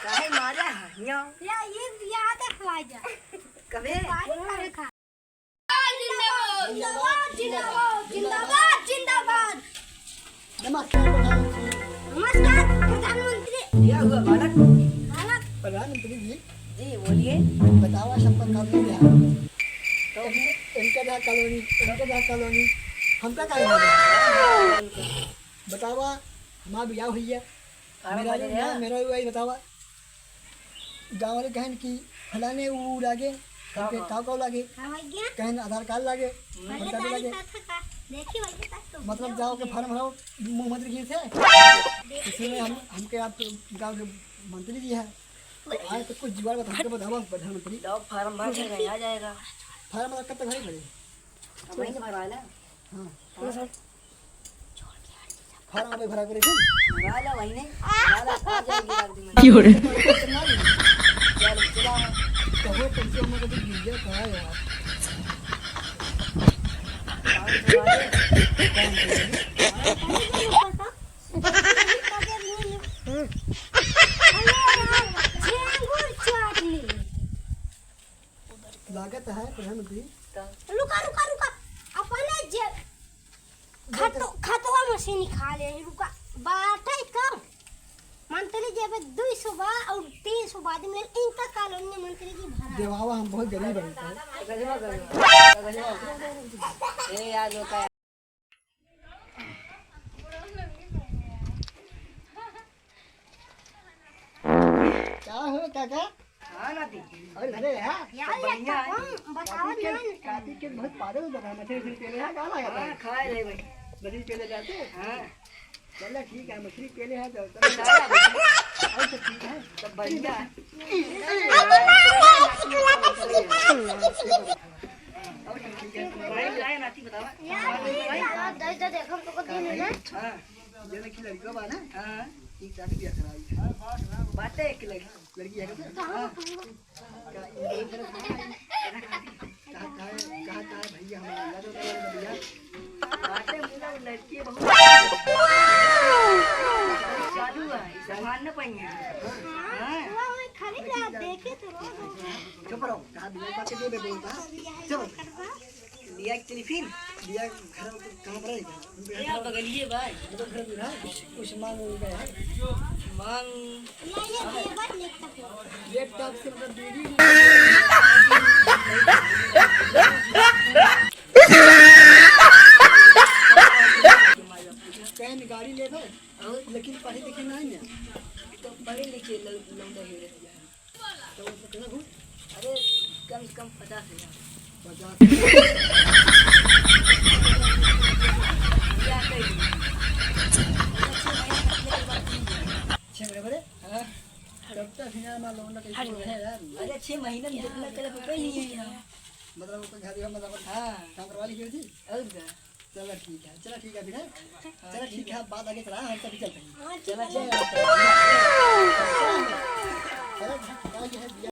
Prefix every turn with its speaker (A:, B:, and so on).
A: काहे मारा यो
B: या ये याद है ख्वाजा
A: कबे
B: जिंदाबाद जिंदाबाद जिंदाबाद जिंदाबाद।
C: नमस्कार
B: प्रधानमंत्री।
A: क्या हुआ बालक?
C: प्रधानमंत्री जी
A: जी बोलिए।
C: बतावा संपर्क कॉलोनी है तो इनका कॉलोनी हमका का बतावा हमारा बियाह हुई है मेरा वही बतावा गाँव वाले कहन की फलाने वो लागे काव लागे कहन आधार कार्ड लागे लागे मतलब जाओ के फॉर्म भराओ मुख्यमंत्री जी थे इसमें हमके आप गाँव के मंत्री जी है तो आए तो कुछ जुगाड़ बतावा प्रधानमंत्री
A: फॉर्म भर के आ जाएगा।
C: फॉर्म कब तक भरेंगे?
A: वहीं से भरवा ना।
C: हाँ फॉर्म आप भरा करे
A: भरवा लो वहीं ने भरवा आ जाएगी लगती में।
C: क्यों रे
A: चल चला
C: कहो तुमसे हम कभी गिर कहा यार लागत है प्रधानमंत्री
B: रुका रुका रुका अपने जे खतवा मशीन निकाले रुका बाटे कम मंत्री जी अब 200 बा और 300 बाद में इनका कॉलोनी मंत्री जी भरा
C: देवावा हम बहुत गरीब हैं
A: गजमा ए यार होता है
C: क्या हो काका?
A: हाँ नाती
C: और अरे यार
B: यार ये बताओ ना
C: काती के बहुत पागल बना मछली पेले है क्या लगा
A: हाँ खाए रहे भाई।
C: मछली पेले जाते
A: हाँ
C: चलो ठीक है मछली पेले है तो और सब ठीक है
A: सब बढ़िया। भाई लाए नाती बतावा।
B: यार दस देखो तो दिन है ना
A: हाँ
C: जैसे कि लड़का बा ना
A: हाँ
C: ठीक शादी ब्याह कराई
A: बातें एक लगी
C: लड़की है क्या कहा भैया हमारा याद होता है भैया
A: बातें बोला लड़की बहुत चालू है सामान न पाई है। हाँ
B: वो खरीद ला देखे तो रोज
C: चुप रहो कहा बिना बात के दे बोलता चलो
A: लिया कि चली फिर
C: दिया घर कहाँ पर रहेगा
A: यहाँ बगलिए भाई
C: तो घर में कुछ मांग गया है
A: मांग
B: ये देवर लेता है
C: लैपटॉप से मतलब दूरी कहीं गाड़ी ले भाई लेकिन पढ़े लिखे नहीं है
A: तो पढ़े लिखे लौंडा ही रह गया
C: तो कितना घूम
A: अरे कम से कम 50,000 क्या कही
C: 6 महीने बड़े
A: हाँ
C: तब तक फिर मां लोन कैसे है यार
A: अरे 6 महीने में जितना करे कोई नहीं है यहाँ।
C: मतलब वो घर में मतलब
A: हाँ
C: काम करवाली की थी
A: और क्या
C: चलो ठीक है फिर चलो ठीक है बात आगे चला हम तभी चलते हैं
A: चला
C: चलो